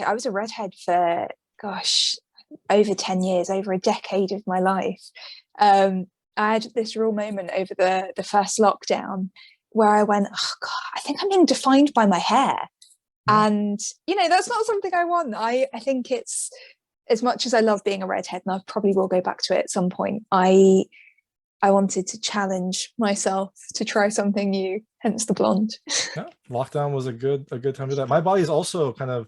I was a redhead for, gosh, over 10 years, over a decade of my life. I had this real moment over the first lockdown where I went, oh God, I think I'm being defined by my hair. And, that's not something I want. I think it's, as much as I love being a redhead, and I probably will go back to it at some point, I wanted to challenge myself to try something new, hence the blonde. Yeah, lockdown was a good time to do that. My body is also kind of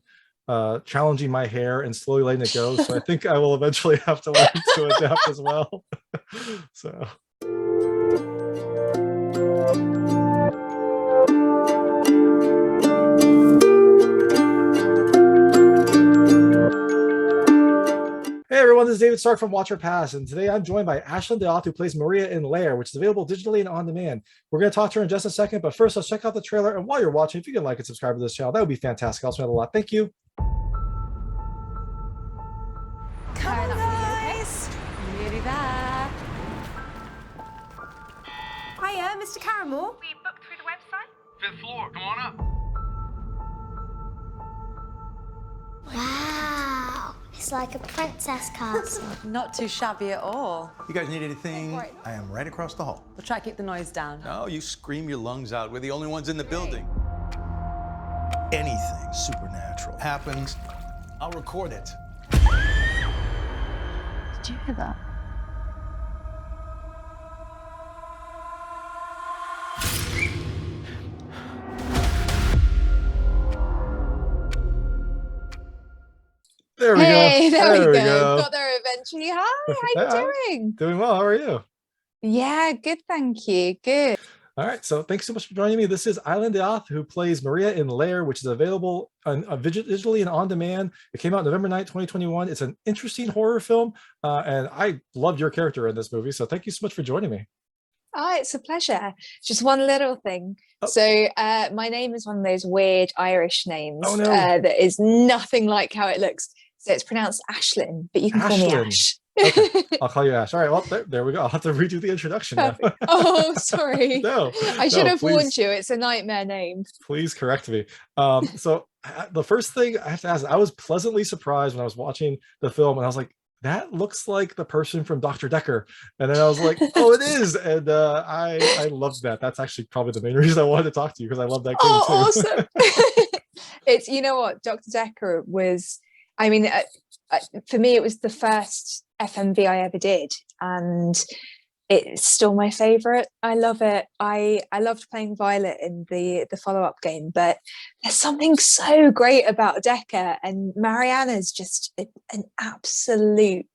challenging my hair and slowly letting it go. So I think I will eventually have to learn to adapt as well. So. Hey everyone, this is David Stark from Watch Or Pass, and today I'm joined by Aislinn De'Ath, who plays Maria in Lair, which is available digitally and on demand. We're going to talk to her in just a second, but first let's check out the trailer, and while you're watching, if you can like and subscribe to this channel, that would be fantastic. I'll spend a lot. Thank you. Come on, guys. Nearly there. Hiya, Mr. Caramore. We booked through the website? 5th floor, come on up. Wow, it's like a princess castle. Not too shabby at all. You guys need anything? I am right across the hall. We'll try to keep the noise down. No, you scream your lungs out. We're the only ones in the building. Anything supernatural happens, I'll record it. Did you hear that? There we go. There we go. Got there eventually. Hi, how you doing? Doing well. How are you? Yeah, good, thank you. Good. All right, so thanks so much for joining me. This is Aislinn De'Ath, who plays Maria in Lair, which is available on, digitally and on demand. It came out November 9th, 2021. It's an interesting horror film, and I love your character in this movie, so thank you so much for joining me. Oh, it's a pleasure. Just one little thing. Oh. So my name is one of those weird Irish names that is nothing like how it looks. So it's pronounced Aislinn, but you can call me Ash. Okay, I'll call you Ash. All right, well, there we go. I'll have to redo the introduction now. Oh, sorry. I should have warned you. It's a nightmare name. Please correct me. So the first thing I have to ask, I was pleasantly surprised when I was watching the film, and I was like, that looks like the person from Dr. Decker. And then I was like, oh, it is. And I loved that. That's actually probably the main reason I wanted to talk to you, because I love that game too. Awesome. It's, you know what, Dr. Decker was, I mean, for me, it was the first FMV I ever did, and it's still my favorite. I love it. I loved playing Violet in the follow-up game, but there's something so great about Decker, and Mariana's just an absolute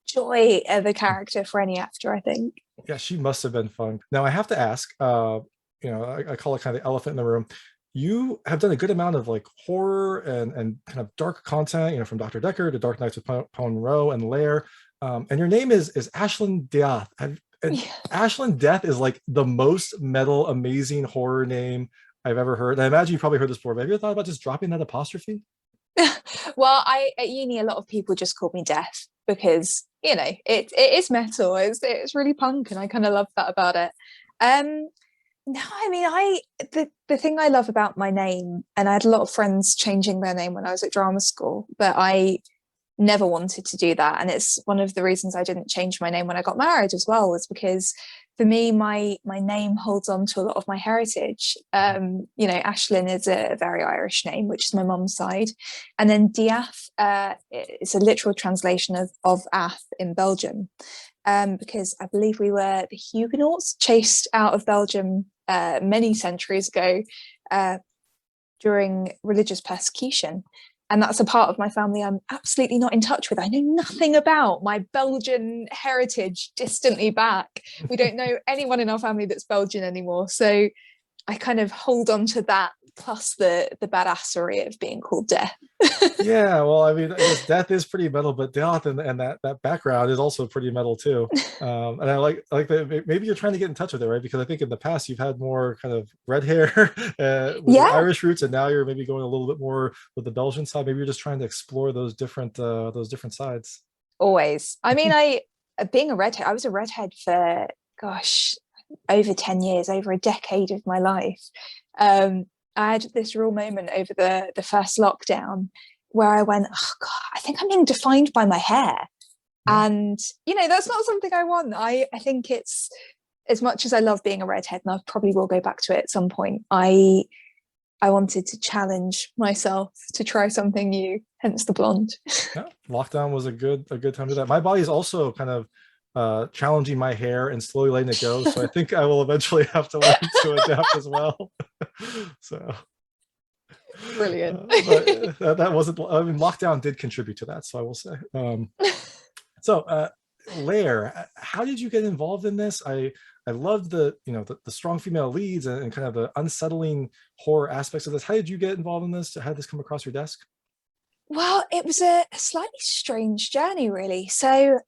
joy of a character for any actor, I think. Yeah, she must have been fun. Now I have to ask, I call it kind of the elephant in the room. You have done a good amount of like horror and kind of dark content, from Dr. Decker to Dark Nights with Paul Monroe and Lair. And your name is Aislinn De'Ath. Aislinn De'Ath is like the most metal, amazing horror name I've ever heard. And I imagine you probably heard this before, but have you ever thought about just dropping that apostrophe? Well, at uni, a lot of people just called me Death because, it is metal. It's really punk, and I kind of love that about it. No, I mean, the thing I love about my name, and I had a lot of friends changing their name when I was at drama school, but I never wanted to do that. And it's one of the reasons I didn't change my name when I got married as well, was because for me, my name holds on to a lot of my heritage. Aislinn is a very Irish name, which is my mum's side. And then De'Ath is a literal translation of Ath in Belgium. Because I believe we were the Huguenots chased out of Belgium many centuries ago during religious persecution. And that's a part of my family I'm absolutely not in touch with. I know nothing about my Belgian heritage distantly back. We don't know anyone in our family that's Belgian anymore. So I kind of hold on to that, plus the badassery of being called Death. Yeah, well, I mean, I guess Death is pretty metal, but De'Ath and that background is also pretty metal too. And I like that maybe you're trying to get in touch with it, right? Because I think in the past you've had more kind of red hair with Irish roots, and now you're maybe going a little bit more with the Belgian side. Maybe you're just trying to explore those different sides. Always. I mean, being a redhead, I was a redhead for, gosh, over 10 years, over a decade of my life. I had this real moment over the first lockdown where I went, oh God, I think I'm being defined by my hair. And, you know, that's not something I want. I think it's, as much as I love being a redhead, and I probably will go back to it at some point, I wanted to challenge myself to try something new, hence the blonde. Yeah, lockdown was a good time to do that. My body is also kind of challenging my hair and slowly letting it go. So I think I will eventually have to learn to adapt as well. So Brilliant. But that wasn't, I mean, lockdown did contribute to that, so I will say. So Lair, how did you get involved in this? I loved the, you know, the strong female leads and kind of the unsettling horror aspects of this. How did you get involved in this? How did this come across your desk? Well, it was a slightly strange journey, really. So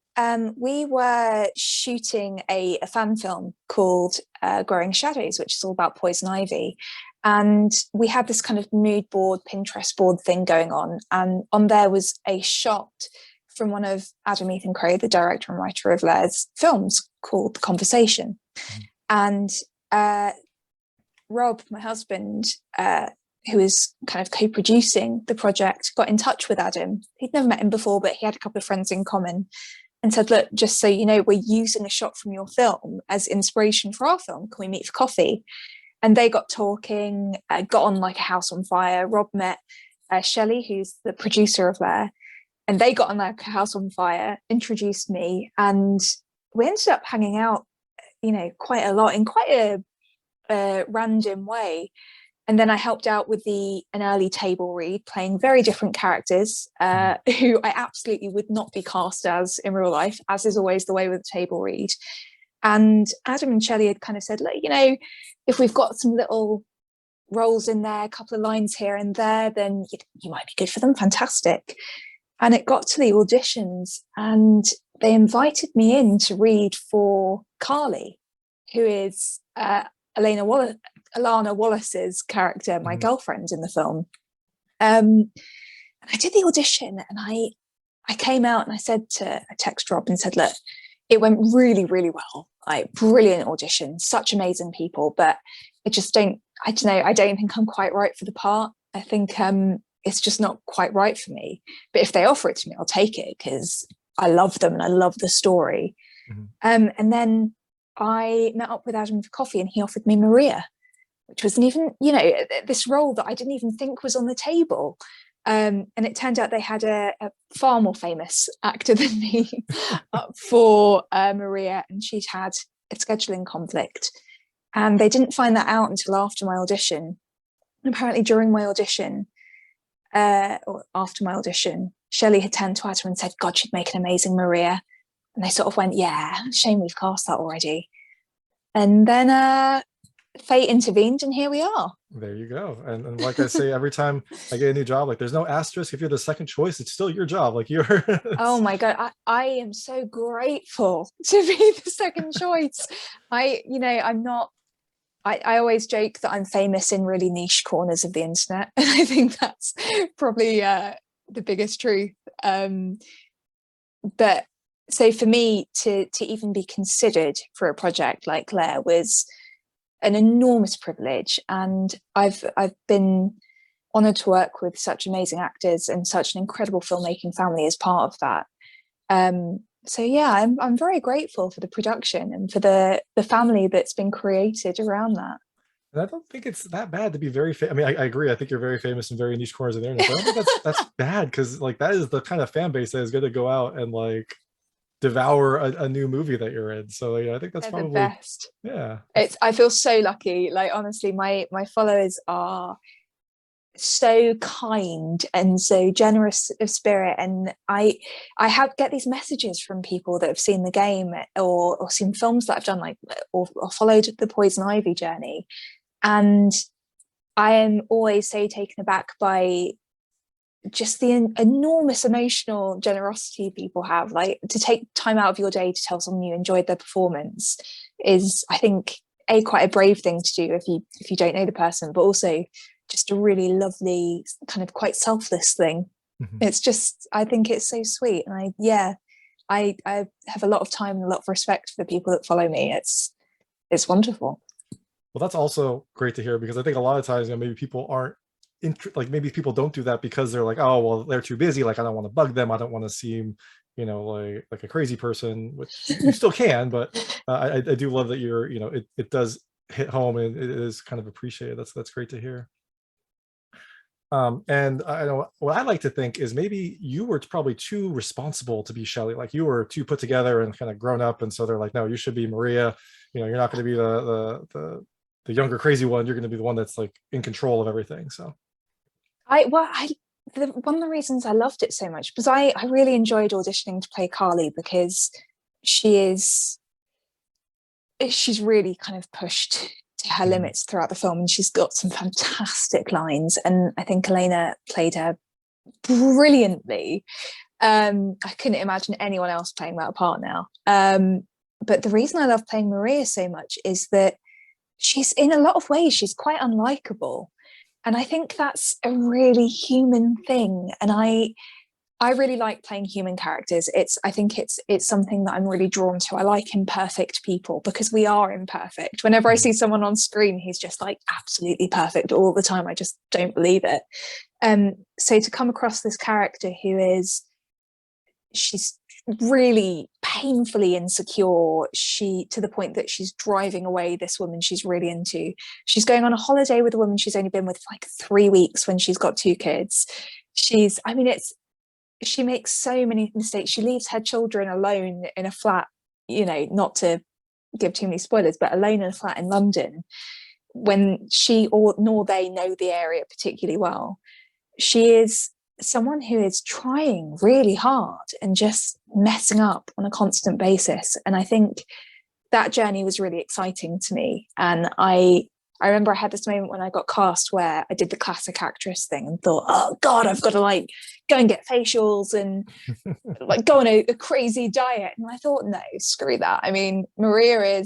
we were shooting a fan film called Growing Shadows, which is all about poison ivy. And we had this kind of mood board, Pinterest board thing going on. And on there was a shot from one of Adam Ethan Crow, the director and writer of Lair's films, called The Conversation. And Rob, my husband, who is kind of co-producing the project, got in touch with Adam. He'd never met him before, but he had a couple of friends in common, and said, look, just so you know, we're using a shot from your film as inspiration for our film. Can we meet for coffee? And they got talking, got on like a house on fire. Rob met Shelley, who's the producer of Lair, and they got on like a house on fire, introduced me, and we ended up hanging out, you know, quite a lot in quite a random way. And then I helped out with an early table read, playing very different characters who I absolutely would not be cast as in real life, as is always the way with a table read. And Adam and Shelley had kind of said, look, you know, if we've got some little roles in there, a couple of lines here and there, then you might be good for them. Fantastic. And it got to the auditions, and they invited me in to read for Carly, who is Alana Wallace's character, my girlfriend in the film. And I did the audition, and I came out and I text Rob and said, look, it went really, really well. Like, brilliant audition, such amazing people, but I don't think I'm quite right for the part. I think it's just not quite right for me. But if they offer it to me, I'll take it because I love them and I love the story. And then I met up with Adam for coffee, and he offered me Maria, which wasn't even, you know, this role that I didn't even think was on the table. And it turned out they had a far more famous actor than me up for Maria, and she'd had a scheduling conflict. And they didn't find that out until after my audition. And apparently during my audition, or after my audition, Shelley had turned to Adam and said, God, she'd make an amazing Maria. And they sort of went, yeah, shame we've cast that already. And then fate intervened, and here we are. There you go. And like I say, every time I get a new job, like, there's no asterisk. If you're the second choice, it's still your job. Like, you're oh my God, I am so grateful to be the second choice. I'm not, I always joke that I'm famous in really niche corners of the internet, and I think that's probably the biggest truth. But so for me to even be considered for a project like Lair was an enormous privilege, and I've been honoured to work with such amazing actors and such an incredible filmmaking family as part of that. So yeah, I'm very grateful for the production and for the family that's been created around that. And I don't think it's that bad to be very I mean, I agree. I think you're very famous in very niche corners of the internet. But I don't think that's bad, because like, that is the kind of fan base that is going to go out and like devour a new movie that you're in. So yeah, I think that's probably the best. Yeah, I feel so lucky. Like, honestly, my followers are so kind and so generous of spirit, and I get these messages from people that have seen the game or seen films that I've done, like or followed the poison ivy journey, and I am always so taken aback by just the enormous emotional generosity people have. Like, to take time out of your day to tell someone you enjoyed their performance is, I think, quite a brave thing to do if you don't know the person, but also just a really lovely, kind of quite selfless thing. It's just, I think it's so sweet. And I have a lot of time and a lot of respect for the people that follow me. It's wonderful. well, that's also great to hear, because I think a lot of times, maybe people aren't like maybe people don't do that because they're like, oh well, they're too busy, like I don't want to bug them, I don't want to seem, you know, like a crazy person, which you still can, but I do love that you're, you know, it does hit home and it is kind of appreciated. That's great to hear. And I know what I like to think is maybe you were probably too responsible to be Shelley, like you were too put together and kind of grown up, and so they're like, no, you should be Maria, you know, you're not going to be the younger crazy one, you're going to be the one that's like in control of everything. So one of the reasons I loved it so much because I really enjoyed auditioning to play Carly, because she's really kind of pushed to her limits throughout the film, and she's got some fantastic lines, and I think Elena played her brilliantly. I couldn't imagine anyone else playing that part now. But the reason I love playing Maria so much is that she's, in a lot of ways, she's quite unlikable, and I think that's a really human thing, and I really like playing human characters. I think it's something that I'm really drawn to. I like imperfect people because we are imperfect. Whenever I see someone on screen who's just like absolutely perfect all the time, I just don't believe it. So to come across this character she's really painfully insecure, to the point that she's driving away this woman she's really into. She's going on a holiday with a woman she's only been with for like 3 weeks when she's got 2 kids. She makes so many mistakes. She leaves her children alone in a flat, you know, not to give too many spoilers, but alone in a flat in London when nor they know the area particularly well. She is someone who is trying really hard and just messing up on a constant basis. And I think that journey was really exciting to me. And I remember I had this moment when I got cast where I did the classic actress thing and thought, oh God, I've got to like go and get facials and like go on a crazy diet. And I thought, no, screw that. I mean, Maria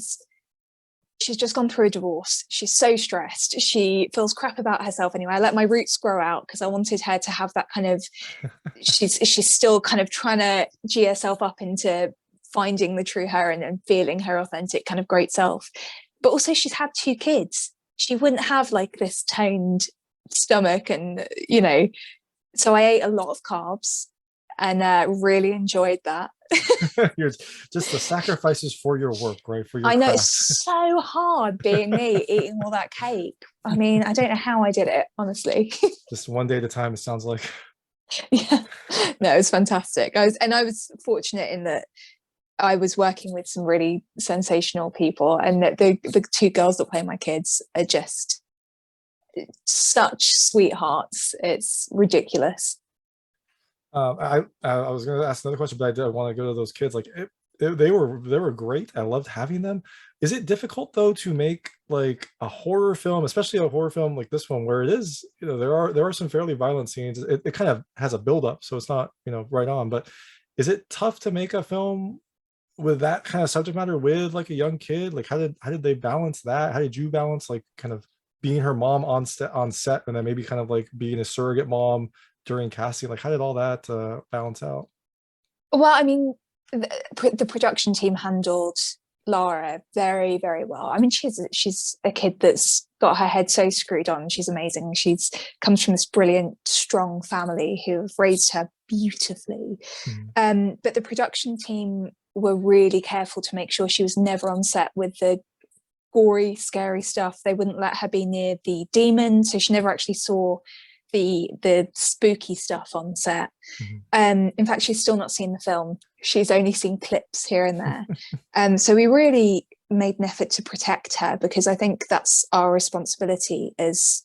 she's just gone through a divorce. She's so stressed. She feels crap about herself anyway. I let my roots grow out because I wanted her to have that kind of, she's still kind of trying to G herself up into finding the true her and feeling her authentic kind of great self. But also she's had 2 kids. She wouldn't have like this toned stomach, and, you know, so I ate a lot of carbs and really enjoyed that. You're just the sacrifices for your work, right? For your I know craft. it's so hard being me eating all that cake. I mean, I don't know how I did it, honestly. Just one day at a time, it sounds like. Yeah, no, it was fantastic. I was fortunate in that I was working with some really sensational people, and the 2 girls that play my kids are just such sweethearts. It's ridiculous. I was going to ask another question, but I want to go to those kids. Like they were great. I loved having them. Is it difficult though to make like a horror film, especially a horror film like this one, where it is, you know, there are some fairly violent scenes. It kind of has a build up, so it's not, you know, right on. But is it tough to make a film with that kind of subject matter with like a young kid? Like how did they balance that? How did you balance like kind of being her mom on set and then maybe kind of like being a surrogate mom during casting? Like how did all that balance out? Well, I mean, the production team handled Lara very, very well. I mean, she's a kid that's got her head so screwed on. She's amazing. She's comes from this brilliant, strong family who have raised her beautifully. But the production team were really careful to make sure she was never on set with the gory, scary stuff. They wouldn't let her be near the demon, so she never actually saw the spooky stuff on set. In fact, she's still not seen the film. She's only seen clips here and there. So we really made an effort to protect her, because I think that's our responsibility as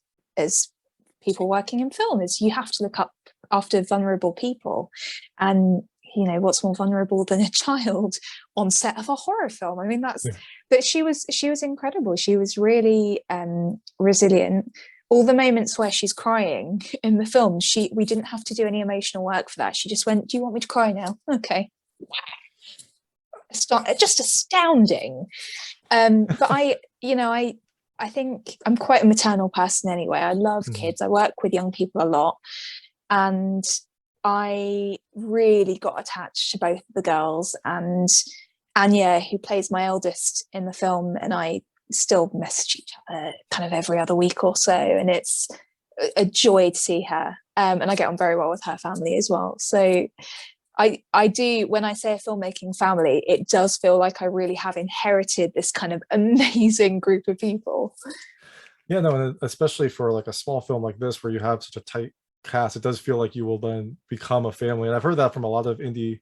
people working in film, is you have to look up after vulnerable people. And you know, what's more vulnerable than a child on set of a horror film? I mean, but she was incredible. She was really resilient. All the moments where she's crying in the film, we didn't have to do any emotional work for that. She just went, do you want me to cry now? Okay. Just astounding. But I think I'm quite a maternal person anyway. I love kids. I work with young people a lot. And I really got attached to both of the girls, and Anya, who plays my eldest in the film, and I still message each other kind of every other week or so, and it's a joy to see her, and I get on very well with her family as well. So I do, when I say a filmmaking family, it does feel like I really have inherited this kind of amazing group of people. Yeah, no, and especially for like a small film like this where you have such a tight cast, it does feel like you will then become a family. And I've heard that from a lot of indie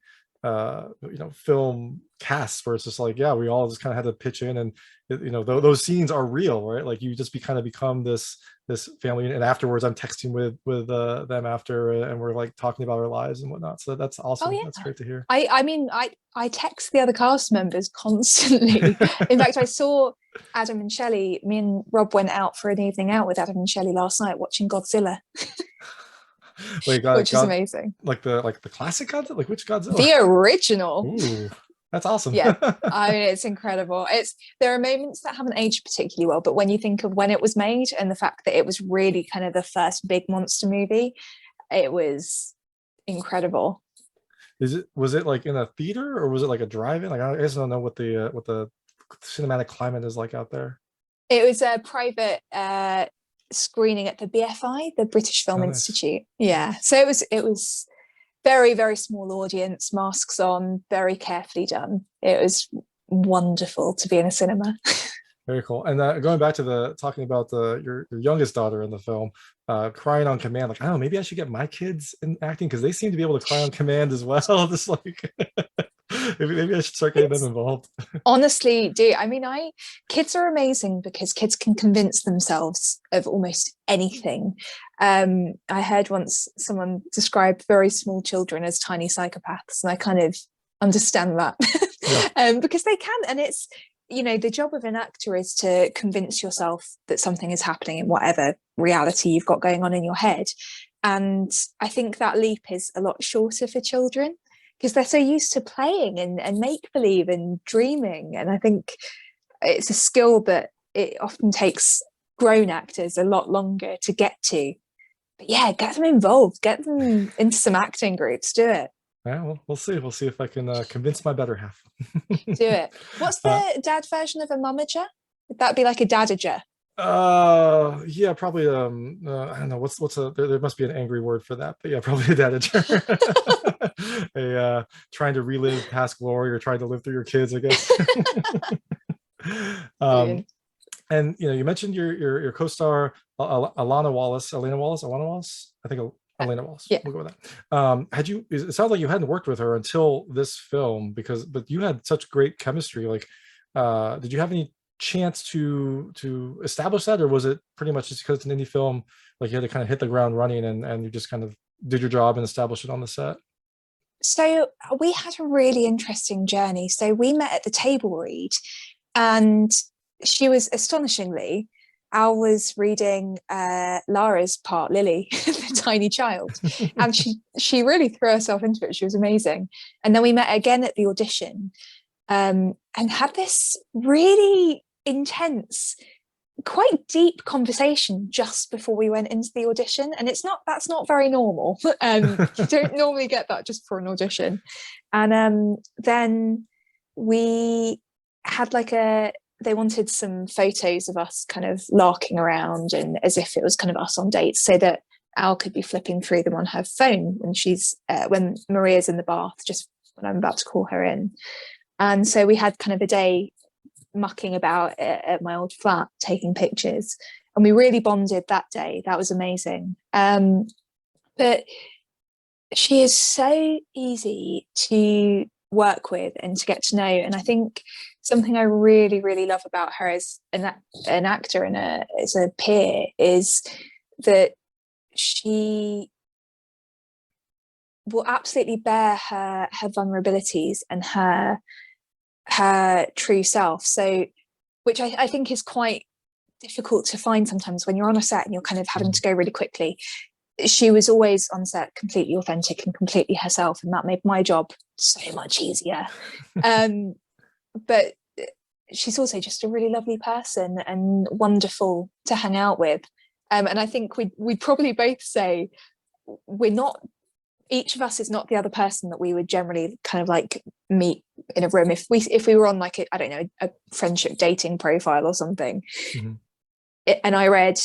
film casts where it's just like, yeah, we all just kind of had to pitch in, and those scenes are real, right? Like you just kind of become this family, and afterwards I'm texting with them after, and we're like talking about our lives and whatnot. So that's awesome. Oh, yeah. That's great to hear. I mean, I text the other cast members constantly. In fact, I saw Adam and Shelley. Me and Rob went out for an evening out with Adam and Shelley last night watching Godzilla. Wait, which is amazing. Like the classic Godzilla, like which Godzilla? The original. Ooh, that's awesome. Yeah, I mean, it's incredible. There are moments that haven't aged particularly well, but when you think of when it was made and the fact that it was really kind of the first big monster movie, it was incredible. Was it like in a theater, or was it like a drive-in? Like, I guess I don't know what the cinematic climate is like out there. It was a private screening at the BFI, the British Film Institute. Yeah, so it was very, very small audience, masks on, very carefully done. It was wonderful to be in a cinema. Very cool. And going back to talking about your youngest daughter in the film, crying on command, like, I don't know, maybe I should get my kids in acting because they seem to be able to cry on command as well. Just like maybe I should start getting them involved. Honestly, do. I mean, kids are amazing because kids can convince themselves of almost anything. I heard once someone describe very small children as tiny psychopaths, and I kind of understand that. Yeah. Because they can, and it's, the job of an actor is to convince yourself that something is happening in whatever reality you've got going on in your head. And I think that leap is a lot shorter for children because they're so used to playing and make-believe and dreaming. And I think it's a skill that it often takes grown actors a lot longer to get to. But yeah, get them involved, get them into some acting groups, do it. Yeah, well, we'll see. We'll see if I can convince my better half. Do it. What's the dad version of a mummager? Would that be like a dadager? Yeah, probably. I don't know. There must be an angry word for that, but yeah, probably a dadager. Trying to relive past glory or trying to live through your kids, I guess. And you mentioned your co-star Alana Wallace. I think Alana Wallace. Yeah. We'll go with that. It sounds like you hadn't worked with her until this film, but you had such great chemistry. Like, did you have any chance to establish that, or was it pretty much just because it's an indie film, like you had to kind of hit the ground running and you just kind of did your job and established it on the set? So we had a really interesting journey. So we met at the table read, and she was astonishingly, Al was reading Lara's part, Lily, the tiny child, and she really threw herself into it. She was amazing. And then we met again at the audition, and had this really intense, quite deep conversation just before we went into the audition. And that's not very normal. You don't normally get that just for an audition. And then we had they wanted some photos of us kind of larking around, and as if it was kind of us on dates, so that Al could be flipping through them on her phone when when Maria's in the bath, just when I'm about to call her in. And so we had kind of a day mucking about at my old flat, taking pictures, and we really bonded that day. That was amazing. But she is so easy to work with and to get to know, and I think something I really, really love about her as an actor and as a peer is that she will absolutely bear her vulnerabilities and her true self. So, which I think is quite difficult to find sometimes when you're on a set and you're kind of having to go really quickly. She was always on set completely authentic and completely herself, and that made my job so much easier. But she's also just a really lovely person and wonderful to hang out with. And I think we'd probably both say each of us is not the other person that we would generally kind of like meet in a room. If we were on like a friendship dating profile or something, and I read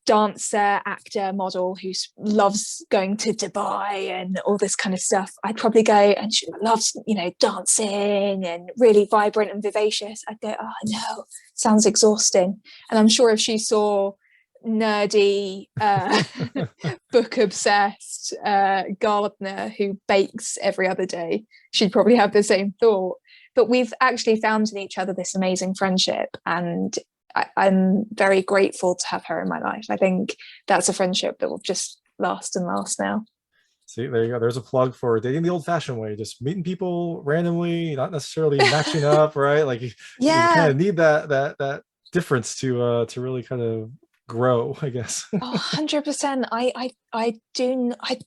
dancer, actor, model who loves going to Dubai and all this kind of stuff, I'd probably go, and she loves, dancing and really vibrant and vivacious. I'd go, oh no, sounds exhausting. And I'm sure if she saw nerdy, book obsessed gardener who bakes every other day, she'd probably have the same thought. But we've actually found in each other this amazing friendship, and I'm very grateful to have her in my life. I think that's a friendship that will just last and last now. See, there you go. There's a plug for dating the old-fashioned way, just meeting people randomly, not necessarily matching up, right? Like you kind of need that difference to really kind of grow, I guess. 100%. I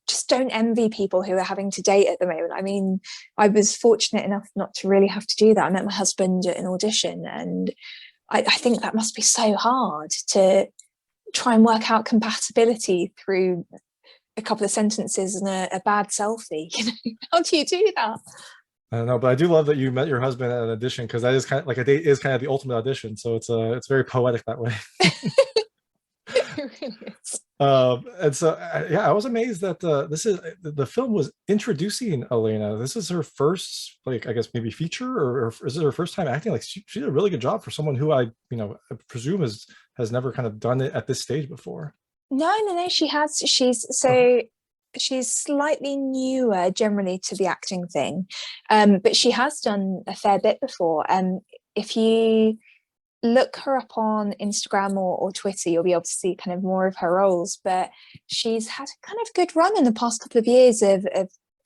just don't envy people who are having to date at the moment. I mean, I was fortunate enough not to really have to do that. I met my husband at an audition, and I think that must be so hard to try and work out compatibility through a couple of sentences and a bad selfie. How do you do that? I don't know, but I do love that you met your husband at an audition, because that is kind of like, a date is kind of the ultimate audition. So it's very poetic that way. It really is. And so I was amazed that the film was introducing Elena. This is her first, like, I guess maybe feature, or is it her first time acting? Like she did a really good job for someone who I presume has never kind of done it at this stage before. No, she has. She's slightly newer generally to the acting thing, but she has done a fair bit before. If you look her up on Instagram or Twitter, you'll be able to see kind of more of her roles. But she's had a kind of good run in the past couple of years of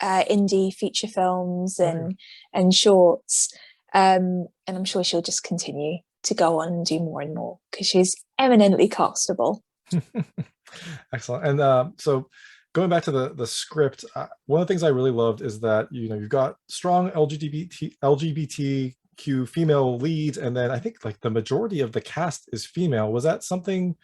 indie feature films and shorts, and I'm sure she'll just continue to go on and do more and more, because she's eminently castable. Excellent. And so going back to the script, one of the things I really loved is that you've got strong LGBTQ female leads, and then I think like the majority of the cast is female. Was that something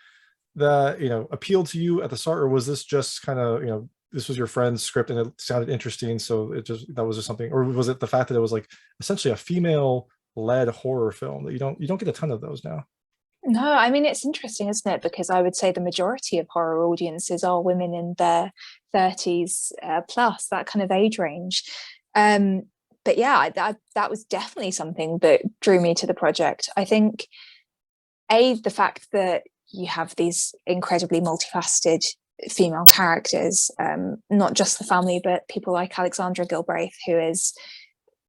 that appealed to you at the start, or was this just kind of this was your friend's script and it sounded interesting, so that was just something, or was it the fact that it was like essentially a female led horror film that you don't get a ton of those now? No, I mean, it's interesting, isn't it? Because I would say the majority of horror audiences are women in their 30s plus, that kind of age range. But yeah, that was definitely something that drew me to the project. I think, the fact that you have these incredibly multifaceted female characters, not just the family, but people like Alexandra Gilbreath, who is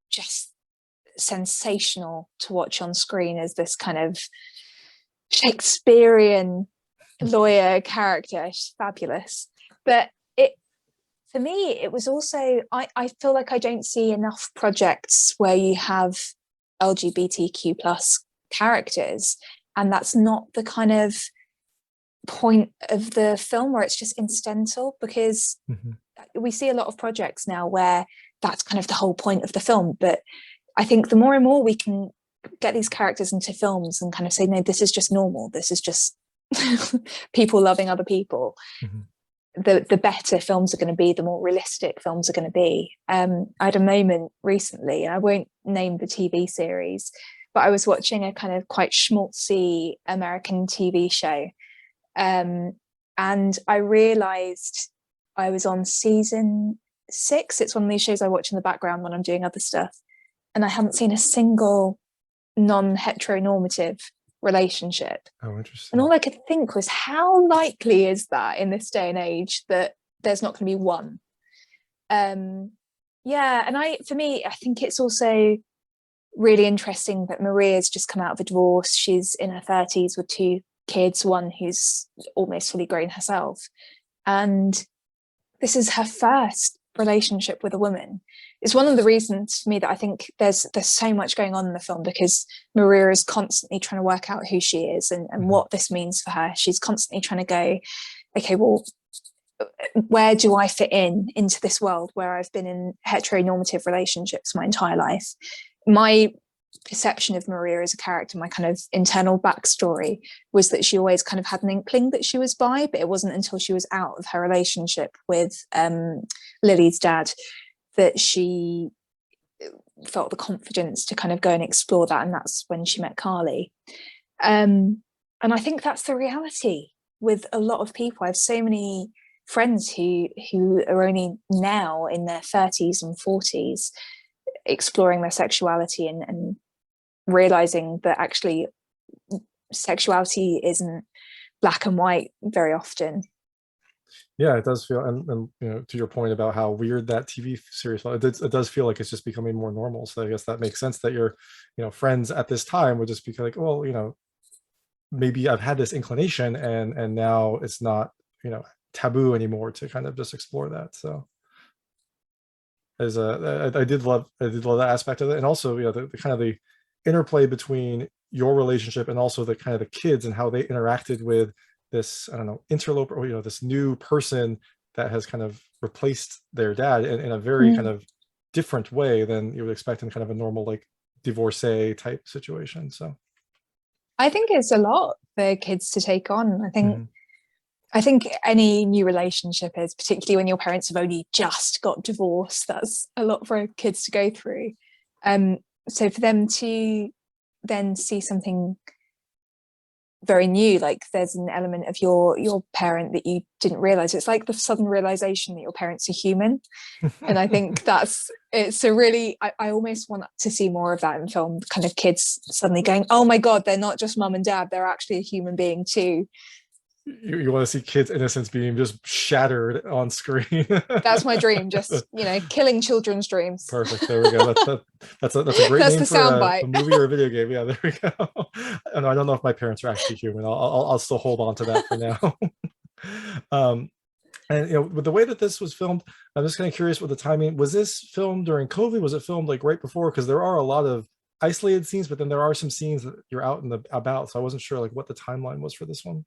just sensational to watch on screen as this kind of Shakespearean lawyer character. She's fabulous. But for me, it was also, I feel like I don't see enough projects where you have LGBTQ plus characters, and that's not the kind of point of the film where it's just incidental, because we see a lot of projects now where that's kind of the whole point of the film. But I think the more and more we can get these characters into films and kind of say, no, this is just normal, this is just people loving other people, the better films are going to be, the more realistic films are going to be. I had a moment recently, and I won't name the TV series, but I was watching a kind of quite schmaltzy American TV show, and I realized I was on season 6. It's one of these shows I watch in the background when I'm doing other stuff, and I hadn't seen a single non-heteronormative relationship. Oh, interesting. And all I could think was, how likely is that in this day and age that there's not going to be one? And for me, I think it's also really interesting that Maria's just come out of a divorce. She's in her 30s with 2 kids, one who's almost fully grown herself, and this is her first relationship with a woman. It's one of the reasons for me that I think there's so much going on in the film, because Maria is constantly trying to work out who she is and what this means for her. She's constantly trying to go, okay, well, where do I fit into this world where I've been in heteronormative relationships my entire life? My perception of Maria as a character, my kind of internal backstory, was that she always kind of had an inkling that she was bi, but it wasn't until she was out of her relationship with Lily's dad that she felt the confidence to kind of go and explore that, and that's when she met Carly. And I think that's the reality with a lot of people. I have so many friends who are only now in their 30s and 40s exploring their sexuality and realizing that actually sexuality isn't black and white very often. Yeah, it does feel, and to your point about how weird that TV series felt, it does feel like it's just becoming more normal. So I guess that makes sense that your friends at this time would just be like, well, maybe I've had this inclination, and now it's not taboo anymore to kind of just explore that. So I did love that aspect of it, and also the kind of the interplay between your relationship and also the kind of the kids and how they interacted with this, I don't know, interloper, or this new person that has kind of replaced their dad in a very kind of different way than you would expect in kind of a normal like divorcee type situation. So I think it's a lot for kids to take on. I think any new relationship is, particularly when your parents have only just got divorced, that's a lot for kids to go through. So for them to then see something very new, like there's an element of your parent that you didn't realize. It's like the sudden realization that your parents are human. And I think it's a really, I almost want to see more of that in film, kind of kids suddenly going, oh my God, they're not just mum and dad, they're actually a human being too. You want to see kids' innocence being just shattered on screen. That's my dream, just killing children's dreams. Perfect. There we go. That's a great That's name the for soundbite. a movie or a video game. Yeah, there we go. And I don't know if my parents are actually human. I'll still hold on to that for now. And with the way that this was filmed, I'm just kind of curious with the timing. Was this filmed during COVID? Was it filmed like right before? Because there are a lot of isolated scenes, but then there are some scenes that you're out and about. So I wasn't sure like what the timeline was for this one.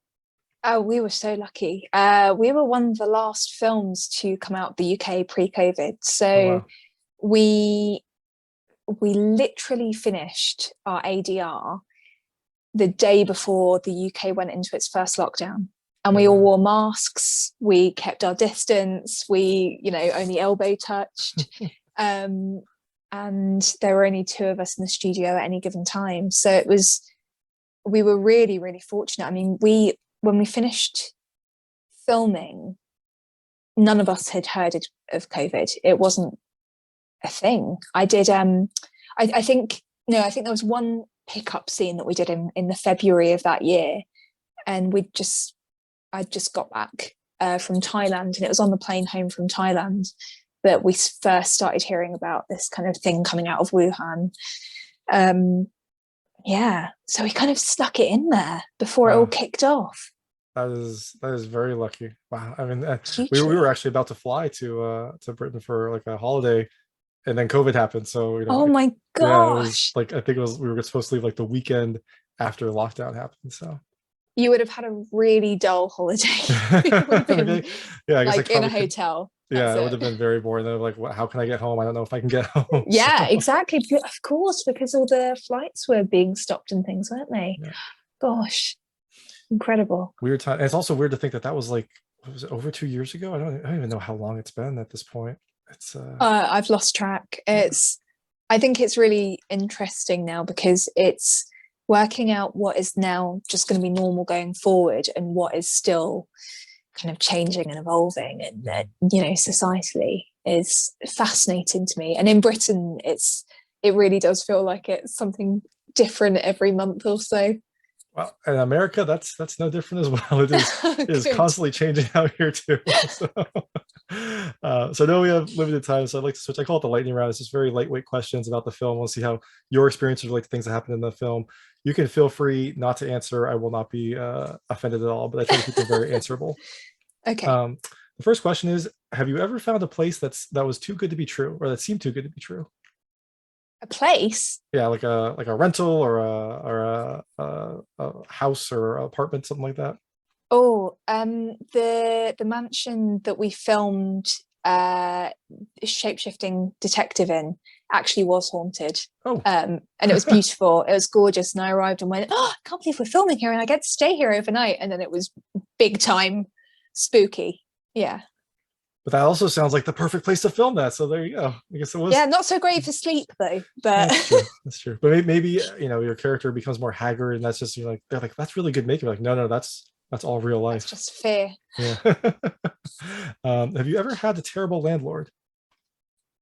Oh, we were so lucky. We were one of the last films to come out the UK pre-COVID. So we literally finished our ADR the day before the UK went into its first lockdown. And we all wore masks, we kept our distance, we, only elbow touched. And there were only 2 of us in the studio at any given time. So we were really, really fortunate. I mean, when we finished filming, none of us had heard of COVID. It wasn't a thing. I did, I think there was one pickup scene that we did in the February of that year. And I'd just got back from Thailand, and it was on the plane home from Thailand that we first started hearing about this kind of thing coming out of Wuhan. So we kind of stuck it in there before it all kicked off. That is very lucky. Wow. I mean, we were actually about to fly to Britain for like a holiday, and then COVID happened. So oh my gosh! Yeah, it was like, I think we were supposed to leave like the weekend after lockdown happened. So you would have had a really dull holiday. Okay. Yeah, I guess like in a hotel. Yeah, it would have been very boring. They're like, how can I get home? I don't know if I can get home. Yeah, exactly. Of course, because all the flights were being stopped and things, weren't they? Yeah. Gosh, incredible. Weird time. And it's also weird to think that was like, was it over 2 years ago? I don't even know how long it's been at this point. It's I've lost track. I think it's really interesting now because it's working out what is now just going to be normal going forward and what is still kind of changing and evolving and societally is fascinating to me. And in Britain it really does feel like it's something different every month or so. Well, in America, that's no different as well. It is constantly changing out here too. So I know we have limited time, so I'd like to switch. I call it the lightning round. It's just very lightweight questions about the film. We'll see how your experiences relate to things that happen in the film. You can feel free not to answer. I will not be offended at all, but I try to keep them very answerable. Okay. The first question is, have you ever found a place that was too good to be true, or that seemed too good to be true? A place? Yeah, like a rental or a house or apartment, something like that. Oh, the mansion that we filmed Shape-Shifting Detective in actually was haunted. And it was beautiful. It was gorgeous. And I arrived and went, I can't believe we're filming here and I get to stay here overnight. And then it was big time spooky. Yeah. But that also sounds like the perfect place to film that. So there you go. I guess it was. Yeah, not so great for sleep though. But that's true. But maybe your character becomes more haggard, and that's just they're like, that's really good makeup. Like, no, that's That's all real That's life. just fear. Yeah. Have you ever had a terrible landlord?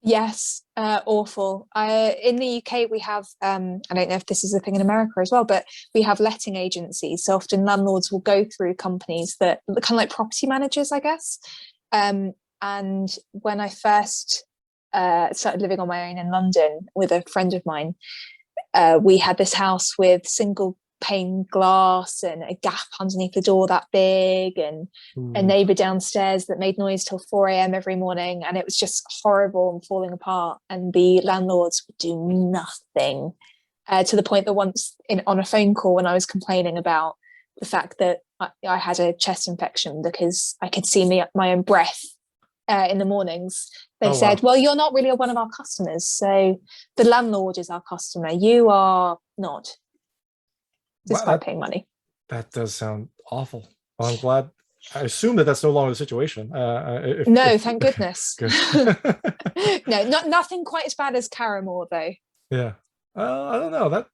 Yes, awful. In the UK, we have, I don't know if this is a thing in America as well, but we have letting agencies. So often landlords will go through companies that kind of like property managers, I guess. And when I first started living on my own in London with a friend of mine, we had this house with single pane glass and a gap underneath the door that big, and a neighbor downstairs that made noise till 4 a.m. every morning, and it was just horrible and falling apart, and the landlords would do nothing, to the point that once on a phone call when I was complaining about the fact that I had a chest infection because I could see my own breath in the mornings, they said, well, you're not really one of our customers, so the landlord is our customer, you are not, despite paying money. That does sound awful. Well, I'm glad. I assume that that's no longer the situation. Thank goodness. No, nothing quite as bad as Caramore, though. Yeah. I don't know. That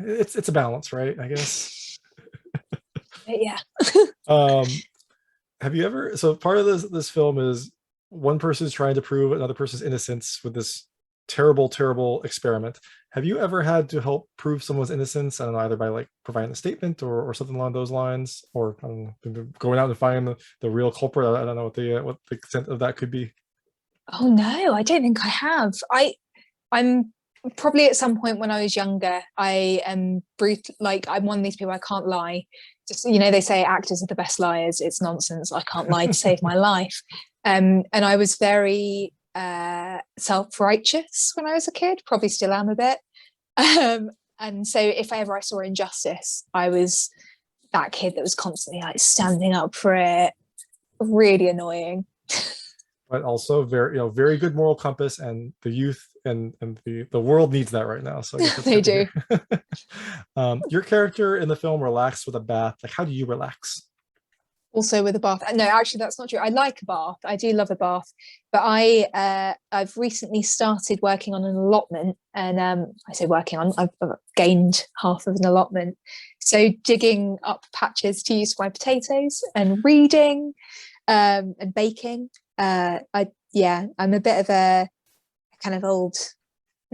it's a balance, right? I guess. Yeah. Have you ever? So part of this film is one person is trying to prove another person's innocence with this terrible experiment. Have you ever had to help prove someone's innocence? I don't know, either by like providing a statement or something along those lines, or going out and finding the real culprit? I don't know what the extent of that could be. Oh no, I don't think I have. I'm probably at some point when I was younger, I am like I'm one of these people, I can't lie. Just, they say actors are the best liars. It's nonsense. I can't lie to save my life. And I was very self-righteous when I was a kid, probably still am a bit. And so if I saw injustice, I was that kid that was constantly like standing up for it. Really annoying. But also very good moral compass, and the youth and the world needs that right now. So I guess they do. Your character in the film relaxed with a bath. Like, how do you relax? Also with a bath. No, actually that's not true. I like a bath. I do love a bath, but I've recently started working on an allotment, and I say working on, I've gained half of an allotment. So digging up patches to use for my potatoes, and reading, and baking. I'm a bit of a kind of old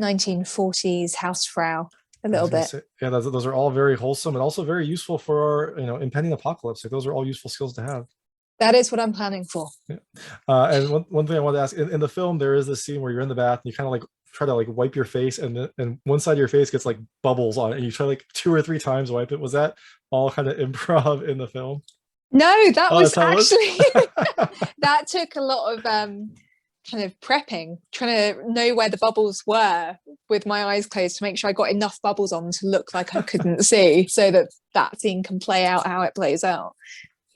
1940s housefrau. A little bit. Yeah, those are all very wholesome and also very useful for our impending apocalypse. Like, those are all useful skills to have. That is what I'm planning for. Yeah. And one thing I wanted to ask, in the film there is this scene where you're in the bath and you kind of like try to like wipe your face, and one side of your face gets like bubbles on it, and you try like 2 or 3 times wipe it. Was that all kind of improv in the film? No, that was actually that took a lot of kind of prepping, trying to know where the bubbles were with my eyes closed to make sure I got enough bubbles on to look like I couldn't see, so that scene can play out how it plays out.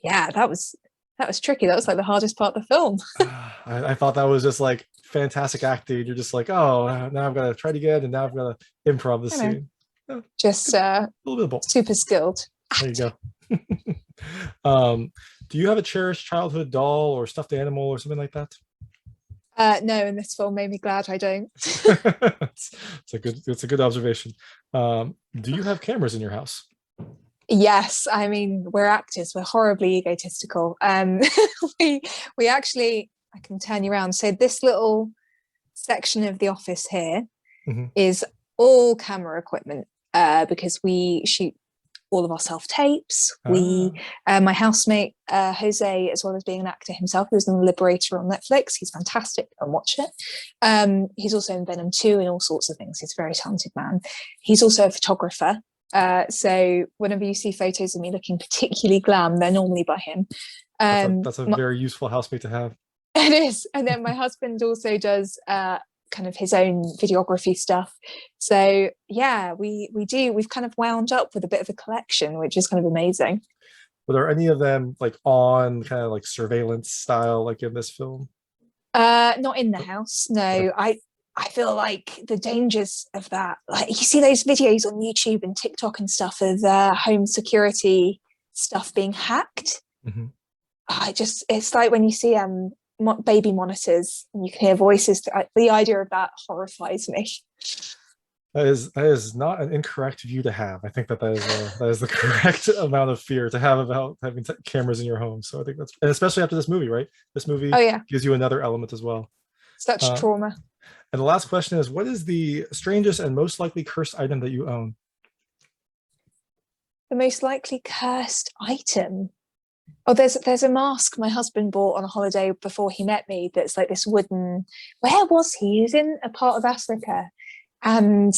Yeah, that was tricky. That was like the hardest part of the film. I thought that was just like fantastic acting. You're just like, oh, now I've got to try it again, and now I've got to improv the scene. Yeah, just a little bit of both. Super skilled. There you go. Do you have a cherished childhood doll or stuffed animal or something like that? No, and this film made me glad I don't. It's a good observation. Do you have cameras in your house? Yes, I mean, we're actors, we're horribly egotistical. We actually, I can turn you around. So this little section of the office here is all camera equipment, because we shoot all of our self-tapes. My housemate Jose, as well as being an actor himself, who's in The Liberator on Netflix, he's fantastic, and watch it. He's also in Venom 2 and all sorts of things. He's a very talented man. He's also a photographer, so whenever you see photos of me looking particularly glam, they're normally by him. That's a very useful housemate to have. It is. And then my husband also does kind of his own videography stuff. So yeah, we've kind of wound up with a bit of a collection, which is kind of amazing. Were there any of them like on kind of like surveillance style, like in this film? Not in the house, no. I feel like the dangers of that, like you see those videos on YouTube and TikTok and stuff of home security stuff being hacked. It's like when you see baby monitors and you can hear voices. The idea of that horrifies me. That is not an incorrect view to have. I think that is the correct amount of fear to have about having cameras in your home. So I think that's, and especially after this movie, right? This movie Oh yeah, gives you another element as well. such Uh, trauma. and the last question is, what is the strangest and most likely cursed item that you own? The most likely cursed item. Oh, there's a mask my husband bought on a holiday before he met me. That's like this wooden. Where was he? He was in a part of Africa, and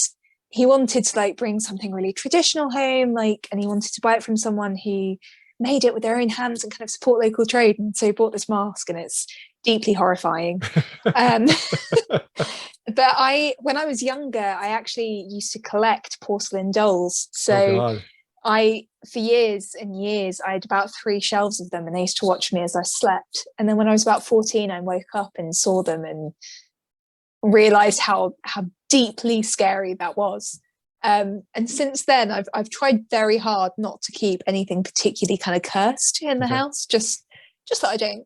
he wanted to like bring something really traditional home, like, and he wanted to buy it from someone who made it with their own hands and kind of support local trade. And so he bought this mask, and it's deeply horrifying. Um, but when I was younger, I actually used to collect porcelain dolls. So Oh God. for years and years, I had about 3 shelves of them, and they used to watch me as I slept. And then when I was about 14, I woke up and saw them and realized how deeply scary that was. And since then, I've tried very hard not to keep anything particularly kind of cursed in the house, just that I don't,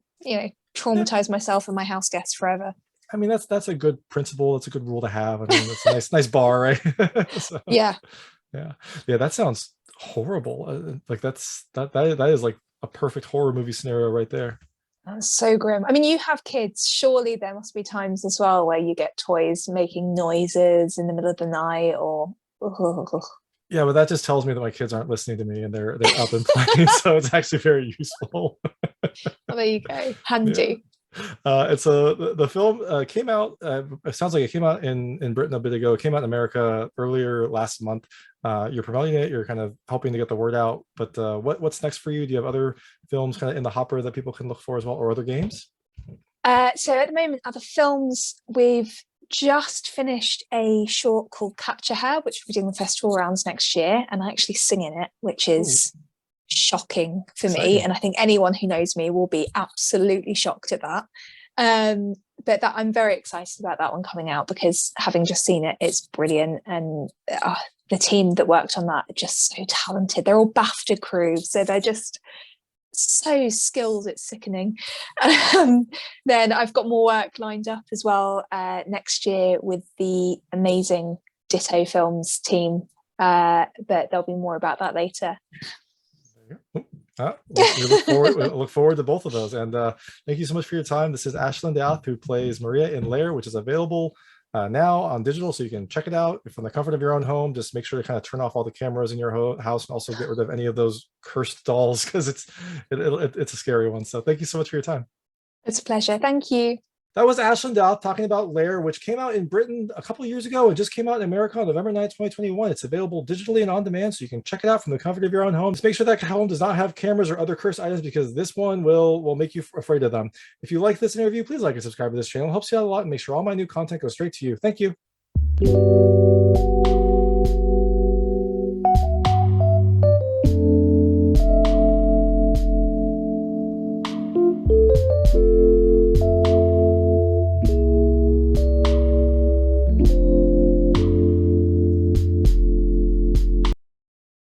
traumatize myself and my house guests forever. I mean, that's a good principle. It's a good rule to have. I mean, it's a nice bar, right? So, Yeah. That sounds horrible. Like that is like a perfect horror movie scenario right there. That's so grim. I mean, you have kids. Surely there must be times as well where you get toys making noises in the middle of the night, or Yeah, but that just tells me that my kids aren't listening to me and they're up and playing. So it's actually very useful. oh, there you go. Handy. And so the film came out. It sounds like it came out in Britain a bit ago. It came out in America earlier last month. You're promoting it. You're kind of helping to get the word out. But what's next for you? Do you have other films kind of in the hopper that people can look for as well, or other games? So at the moment, other films, we've just finished a short called Capture Her, which will be doing the festival rounds next year, and I actually sing in it, which is shocking for me, and I think anyone who knows me will be absolutely shocked at that. But that I'm very excited about that one coming out, because having just seen it, it's brilliant, and the team that worked on that are just so talented. They're all BAFTA crew, so they're just so skilled, it's sickening. Then I've got more work lined up as well next year with the amazing Ditto Films team, but there'll be more about that later. We look forward to both of those, and thank you so much for your time. This is Aislinn De'Ath, who plays Maria in Lair, which is available now on digital, so you can check it out from the comfort of your own home. Just make sure to kind of turn off all the cameras in your house, and also get rid of any of those cursed dolls, because it's a scary one. So thank you so much for your time. It's a pleasure. Thank you. That was Aislinn De'Ath talking about Lair, which came out in Britain a couple of years ago and just came out in America on November 9th, 2021. It's available digitally and on demand, so you can check it out from the comfort of your own home. Just make sure that home does not have cameras or other cursed items, because this one will make you afraid of them. If you like this interview, please like and subscribe to this channel. It helps you out a lot, and make sure all my new content goes straight to you. Thank you.